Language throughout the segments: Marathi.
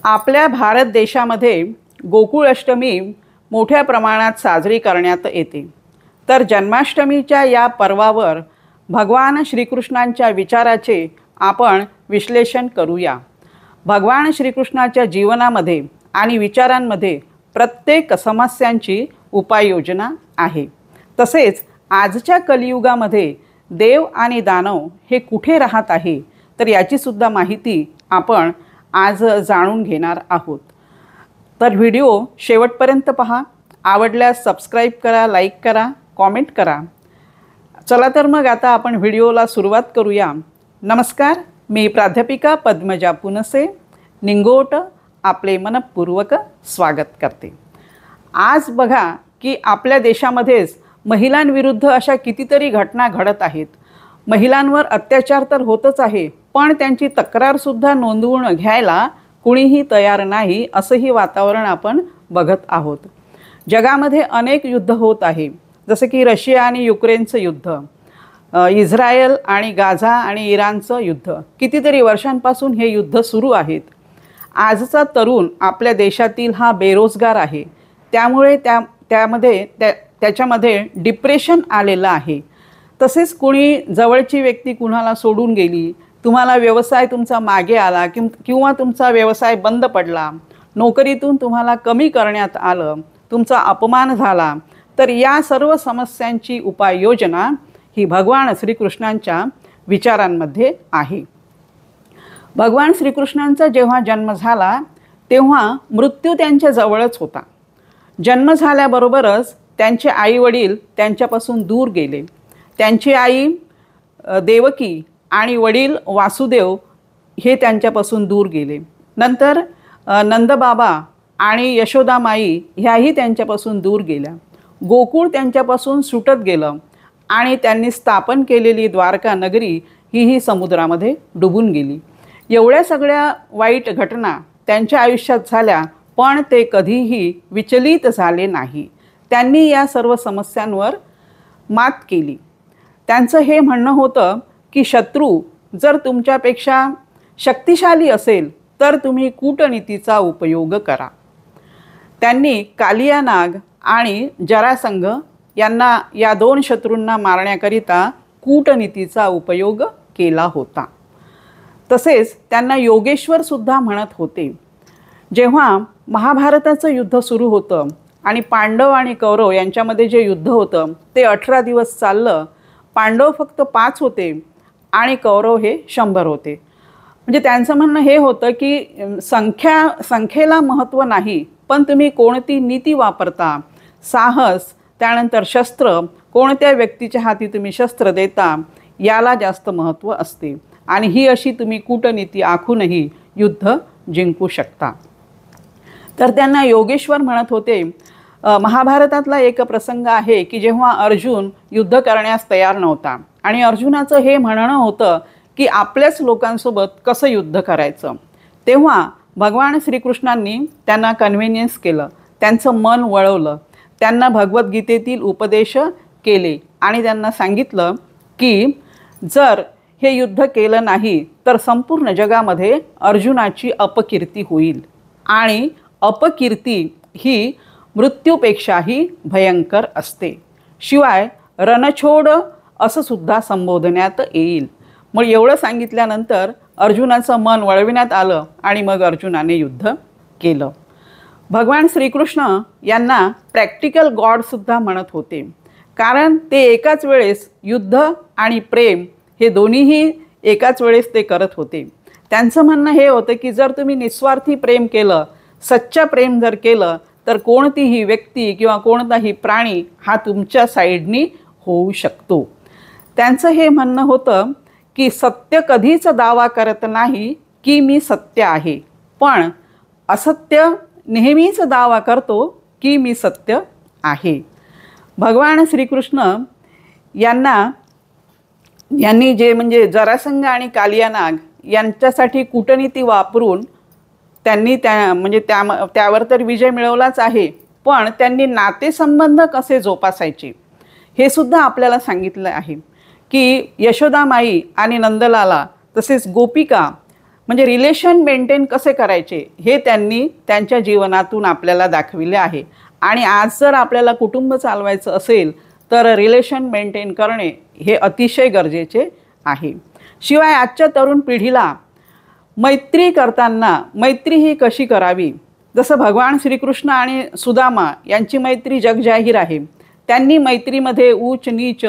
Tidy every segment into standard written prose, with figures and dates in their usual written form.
आपल्या भारत देशामध्ये गोकुळ अष्टमी मोठ्या प्रमाणात साजरी करण्यात येते। तर जन्माष्टमीच्या या पर्वावर भगवान श्रीकृष्णांच्या विचाराचे आपण विश्लेषण करूया। भगवान श्रीकृष्णाच्या जीवनामध्ये आणि विचारांमध्ये प्रत्येक समस्यांची उपाययोजना आहे। तसेच आजच्या कलियुगामध्ये देव आणि दानव हे कुठे राहत आहे तर याची सुद्धा माहिती आपण आज जाणून घेणार आहोत। तर व्हिडिओ शेवटपर्यंत पहा। आवडल्यास सबस्क्राइब करा, लाईक करा, कमेंट करा। चला तर मग आता आपण व्हिडिओला सुरुवात करूया। नमस्कार, मी प्राध्यापिका पद्मजा पुनसे निंगोट आपले मनपूर्वक स्वागत करते। आज बघा की आपल्या देशामध्येच महिलांविरुद्ध अशा कितीतरी घटना घडत आहेत। महिलांवर अत्याचार तर होतच आहे, पण त्यांची तक्रार सुद्धा नोंदवून घ्यायला कुणीही तयार नाही, असंही वातावरण आपण बघत आहोत। जगामध्ये अनेक युद्ध होत आहे, जसे की रशिया आणि युक्रेनचं युद्ध, इस्रायल आणि गाझा आणि इराणचं युद्ध। कितीतरी वर्षांपासून हे युद्ध सुरू आहेत। आजचा तरुण आपल्या देशातील हा बेरोजगार आहे, त्यामुळे त्याच्यामध्ये डिप्रेशन आलेलं आहे। तसेच कुणी जवळची व्यक्ती कुणाला सोडून गेली, तुम्हाला व्यवसाय तुमचा मागे आला किंवा तुमचा व्यवसाय बंद पडला, नोकरीतून तुम्हाला कमी करण्यात आलं, तुमचा अपमान झाला, तर या सर्व समस्यांची उपाययोजना ही भगवान श्रीकृष्णांच्या विचारांमध्ये आहे। भगवान श्रीकृष्णांचा जेव्हा जन्म झाला तेव्हा मृत्यू त्यांच्या जवळच होता। जन्म झाल्याबरोबरच त्यांचे आईवडील त्यांच्यापासून दूर गेले। त्यांची आई देवकी आणि वडील वासुदेव हे त्यांच्यापासून दूर गेले। नंतर नंदबाबा आणि यशोदामाई ह्याही त्यांच्यापासून दूर गेल्या। गोकुळ त्यांच्यापासून सुटत गेलं आणि त्यांनी स्थापन केलेली द्वारका नगरी ही समुद्रामध्ये डुबून गेली। एवढ्या सगळ्या वाईट घटना त्यांच्या आयुष्यात झाल्या, पण ते कधीही विचलित झाले नाही। त्यांनी या सर्व समस्यांवर मात केली। त्यांचं हे म्हणणं होतं की शत्रू जर तुमच्यापेक्षा शक्तिशाली असेल तर तुम्ही कूटनीतीचा उपयोग करा। त्यांनी कालिया नाग आणि जरासंध यांना या दोन शत्रूंना मारण्याकरिता कूटनीतीचा उपयोग केला होता। तसेच त्यांना योगेश्वर सुद्धा म्हणत होते। जेव्हा महाभारताचं युद्ध सुरू होतं आणि पांडव आणि कौरव यांच्यामध्ये जे युद्ध होतं ते 18 दिवस चाललं। पांडव फक्त 5 होते आणि कौरव हे 100 होते। म्हणजे त्यांचं म्हणणं हे होतं की संख्येला महत्त्व नाही, पण तुम्ही कोणती नीती वापरता, साहस, त्यानंतर शस्त्र, कोणत्या व्यक्तीच्या हाती तुम्ही शस्त्र देता याला जास्त महत्त्व असते। आणि ही अशी तुम्ही कूटनीती आखूनही युद्ध जिंकू शकता। तर त्यांना योगेश्वर म्हणत होते। महाभारतातला एक प्रसंग आहे की जेव्हा अर्जुन युद्ध करण्यास तयार नव्हता आणि अर्जुनाचं हे म्हणणं होतं की आपल्याच लोकांसोबत कसं युद्ध करायचं, तेव्हा भगवान श्रीकृष्णांनी त्यांना कन्व्हिनियन्स केलं, त्यांचं मन वळवलं, त्यांना भगवद्गीतेतील उपदेश केले आणि त्यांना सांगितलं की जर हे युद्ध केलं नाही तर संपूर्ण जगामध्ये अर्जुनाची अपकीर्ती होईल आणि अपकीर्ती ही मृत्यूपेक्षाही भयंकर असते। शिवाय रणछोड असं सुद्धा संबोधण्यात येईल। मग एवढं सांगितल्यानंतर अर्जुनाचं मन वळविण्यात आलं आणि मग अर्जुनाने युद्ध केलं। भगवान श्रीकृष्ण यांना प्रॅक्टिकल गॉड सुद्धा म्हणत होते, कारण ते एकाच वेळेस युद्ध आणि प्रेम हे दोन्हीही एकाच वेळेस ते करत होते। त्यांचं म्हणणं हे होतं की जर तुम्ही निस्वार्थी प्रेम केलं, सच्चा प्रेम जर केलं तर कोणतीही व्यक्ती किंवा कोणताही प्राणी हा तुमच्या साईडनी होऊ शकतो। त्यांचं हे म्हणणं होतं की सत्य कधीच दावा करत नाही की मी सत्य आहे, पण असत्य नेहमीच दावा करतो की मी सत्य आहे। भगवान श्रीकृष्ण यांनी जे म्हणजे जरासंध आणि कालिया नाग यांच्यासाठी कूटनीती वापरून त्यांनी त्यावर तर विजय मिळवलाच आहे, पण त्यांनी नातेसंबंध कसे जोपासायचे हे सुद्धा आपल्याला सांगितलं आहे की यशोदामाई आणि नंदलाला तसेच गोपिका म्हणजे रिलेशन मेंटेन कसे करायचे हे त्यांनी त्यांच्या जीवनातून आपल्याला दाखविले आहे. आणि आज जर आपल्याला कुटुंब चालवायचं असेल तर रिलेशन मेंटेन करणे हे अतिशय गरजेचे आहे. शिवाय आजच्या तरुण पिढीला मैत्री करताना मैत्री ही कशी करावी, जसं भगवान श्रीकृष्ण आणि सुदामा यांची मैत्री जगजाहीर आहे. त्यांनी मैत्रीमध्ये ऊच नीच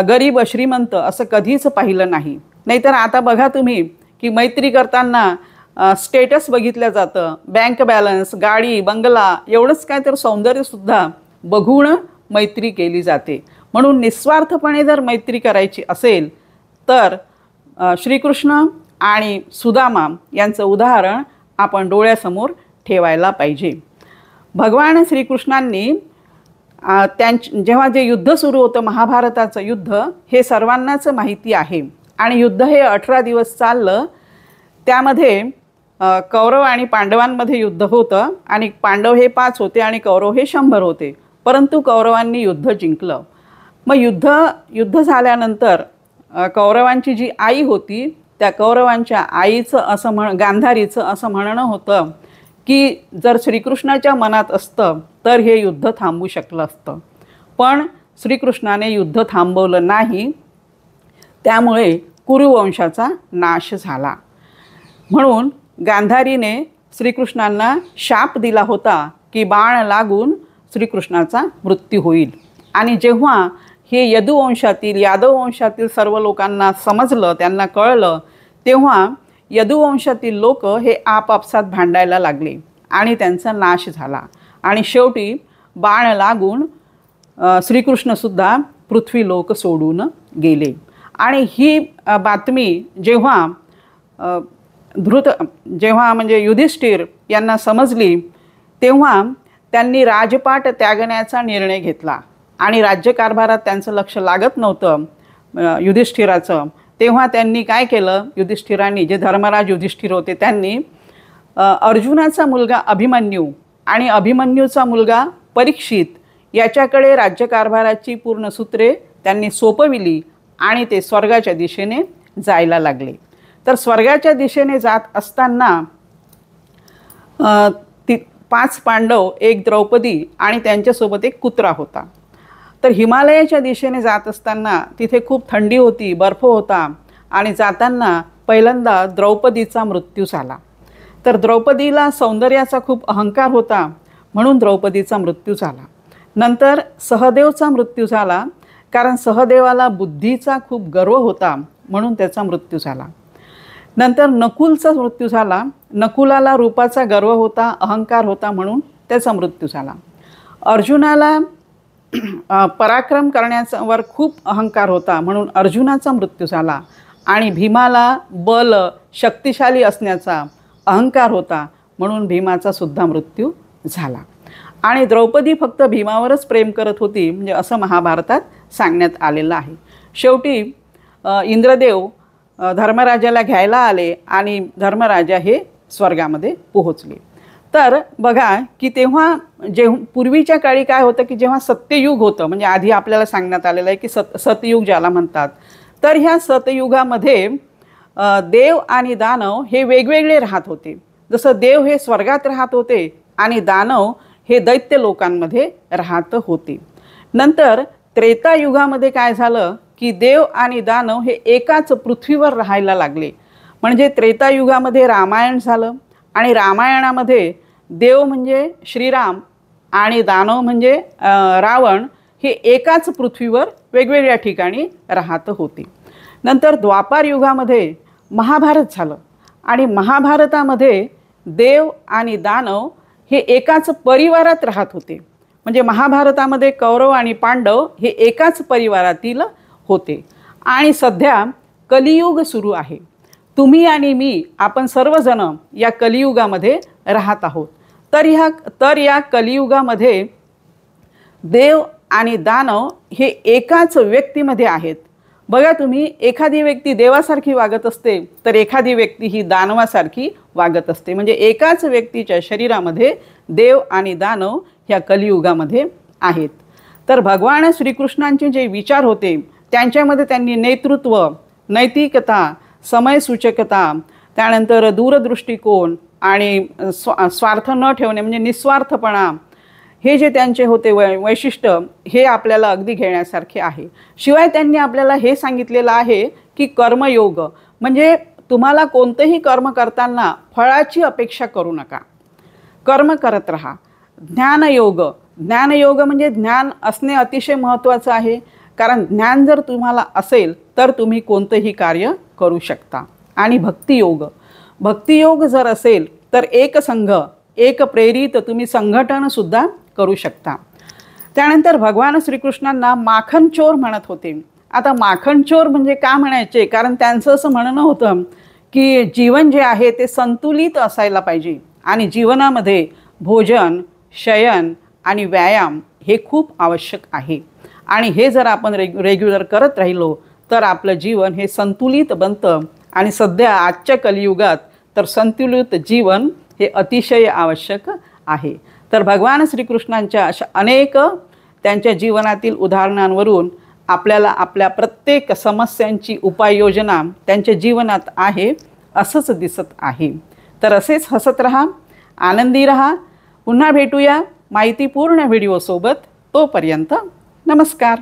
गरीब श्रीमंत असं कधीच पाहिलं नाही. नाहीतर आता बघा तुम्ही की मैत्री करताना स्टेटस बघितलं जातं, बँक बॅलन्स, गाडी, बंगला एवढंच काय तर सौंदर्यसुद्धा बघून मैत्री केली जाते. म्हणून निस्वार्थपणे जर मैत्री करायची असेल तर श्रीकृष्ण आणि सुदामा यांचं उदाहरण आपण डोळ्यासमोर ठेवायला पाहिजे. भगवान श्रीकृष्णांनी जेव्हा जे युद्ध सुरू होतं, महाभारताचं युद्ध, हे सर्वांनाच माहिती आहे. आणि युद्ध हे 18 दिवस चाललं. त्यामध्ये कौरव आणि पांडवांमध्ये युद्ध होतं आणि पांडव हे 5 होते आणि कौरव हे 100 होते. परंतु कौरवांनी युद्ध जिंकलं. मग युद्ध झाल्यानंतर कौरवांची जी आई होती त्या कौरवांच्या आईचं गांधारीचं असं म्हणणं होतं की जर श्रीकृष्णाच्या मनात असतं तर हे युद्ध थांबू शकलं असतं. पण श्रीकृष्णाने युद्ध थांबवलं नाही. त्यामुळे कुरुवंशाचा नाश झाला. म्हणून गांधारीने श्रीकृष्णांना शाप दिला होता की बाण लागून श्रीकृष्णाचा मृत्यू होईल. आणि जेव्हा हे यदुवंशातील यादव वंशातील सर्व लोकांना समजलं, त्यांना कळलं, तेव्हा यदुवंशातील लोक हे आपापसात भांडायला लागले आणि त्यांचा नाश झाला. आणि शेवटी बाण लागून श्रीकृष्णसुद्धा पृथ्वीलोक सोडून गेले. आणि ही बातमी जेव्हा म्हणजे युधिष्ठिर यांना समजली तेव्हा त्यांनी राजपाट त्यागण्याचा निर्णय घेतला. आणि राज्यकारभारात त्यांचं लक्ष लागत नव्हतं युधिष्ठिराचं. तेव्हा त्यांनी काय केलं, युधिष्ठिरांनी, जे धर्मराज युधिष्ठिर होते, त्यांनी अर्जुनाचा मुलगा अभिमन्यू आणि अभिमन्यूचा मुलगा परीक्षित याच्याकडे राज्यकारभाराची पूर्ण सूत्रे त्यांनी सोपविली आणि ते स्वर्गाच्या दिशेने जायला लागले. तर स्वर्गाच्या दिशेने जात असताना 5 पांडव, एक द्रौपदी आणि त्यांच्यासोबत एक कुत्रा होता. तर हिमालयाच्या दिशेने जात असताना तिथे खूप थंडी होती, बर्फ होता आणि जाताना पहिल्यांदा द्रौपदीचा मृत्यू झाला. तर द्रौपदीला सौंदर्याचा खूप अहंकार होता म्हणून द्रौपदीचा मृत्यू झाला. नंतर सहदेवचा मृत्यू झाला, कारण सहदेवाला बुद्धीचा खूप गर्व होता म्हणून त्याचा मृत्यू झाला. नंतर नकुलचा मृत्यू झाला. नकुलाला रूपाचा गर्व होता, अहंकार होता म्हणून त्याचा मृत्यू झाला. अर्जुनाला पराक्रम करण्यावर खूप अहंकार होता म्हणून अर्जुनाचा मृत्यू झाला. आणि भीमाला बल, शक्तिशाली असण्याचा अहंकार होता म्हणून भीमाचा सुद्धा मृत्यू झाला. आणि द्रौपदी फक्त भीमावरच प्रेम करत होती, म्हणजे असं महाभारतात सांगण्यात आलेलं आहे. शेवटी इंद्रदेव धर्मराजाला घ्यायला आले आणि धर्मराजा हे स्वर्गामध्ये पोहोचले. तर बघा की तेव्हा पूर्वीच्या काळी काय होतं की जेव्हा सत्ययुग होतं, म्हणजे आधी आपल्याला सांगण्यात आलेलं आहे की सतयुग ज्याला म्हणतात, तर ह्या सतयुगामध्ये देव आणि दानव हे वेगवेगळे राहत होते. जसं देव हे स्वर्गात राहत होते आणि दानव हे दैत्य लोकांमध्ये राहत होते. नंतर त्रेतायुगामध्ये काय झालं की देव आणि दानव हे एकाच पृथ्वीवर राहायला लागले. म्हणजे त्रेतायुगामध्ये रामायण झालं आणि रामायणामध्ये देव म्हणजे श्रीराम आणि दानव म्हणजे रावण हे एकाच पृथ्वीवर वेगवेगळ्या ठिकाणी राहत होते. नंतर द्वापार युगामध्ये महाभारत झालं आणि महाभारतामध्ये देव आणि दानव हे एकाच परिवारात राहत होते. म्हणजे महाभारतामध्ये कौरव आणि पांडव हे एकाच परिवारातील होते. आणि सध्या कलियुग सुरू आहे. तुम्ही आणि मी, आपण सर्वजण या कलियुगामध्ये राहत आहोत. तर या कलियुगामध्ये देव आणि दानव हे एकाच व्यक्तीमध्ये आहेत. बघा तुम्ही, एखादी व्यक्ती देवासारखी वागत असते तर एखादी व्यक्ती ही दानवासारखी वागत असते. म्हणजे एकाच व्यक्तीच्या शरीरामध्ये देव आणि दानव ह्या कलियुगामध्ये आहेत. तर भगवान श्रीकृष्णांचे जे विचार होते त्यांच्यामध्ये त्यांनी नेतृत्व, नैतिकता, समयसूचकता, त्यानंतर दूरदृष्टिकोन आणि स्वार्थ न ठेवणे म्हणजे निस्वार्थपणा, हे जे त्यांचे होते वैशिष्ट्य, हे आपल्याला अगदी घेण्यासारखे आहे. शिवाय त्यांनी आपल्याला हे सांगितलेलं आहे की कर्मयोग म्हणजे तुम्हाला कोणतेही कर्म करताना फळाची अपेक्षा करू नका, कर्म करत राहा. ज्ञानयोग, ज्ञानयोग म्हणजे ज्ञान असणे अतिशय महत्त्वाचं आहे, कारण ज्ञान जर तुम्हाला असेल तर तुम्ही कोणतेही कार्य करू शकता. आणि भक्तियोग, भक्तियोग जर असेल तर एक संघ, एक प्रेरित तुम्ही संघटनसुद्धा करू शकता. त्यानंतर भगवान श्रीकृष्णांना माखनचोर म्हणत होते. आता माखनचोर म्हणजे का म्हणायचे, कारण त्यांचं असं म्हणणं होतं की जीवन जे आहे ते संतुलित असायला पाहिजे आणि जीवनामध्ये भोजन, शयन आणि व्यायाम हे खूप आवश्यक आहे. आणि हे जर आपण रेग्युलर करत राहिलो तर आपलं जीवन हे संतुलित बनतं. आणि सध्या आजच्या कलियुगात तर संतुलित जीवन हे अतिशय आवश्यक आहे. तर भगवान श्रीकृष्णांच्या अशा अनेक त्यांच्या जीवनातील उदाहरणांवरून आपल्याला आपल्या प्रत्येक समस्यांची उपाययोजना त्यांच्या जीवनात आहे असंच दिसत आहे. तर असेच हसत राहा, आनंदी राहा. पुन्हा भेटूया माहितीपूर्ण व्हिडिओसोबत. तोपर्यंत नमस्कार.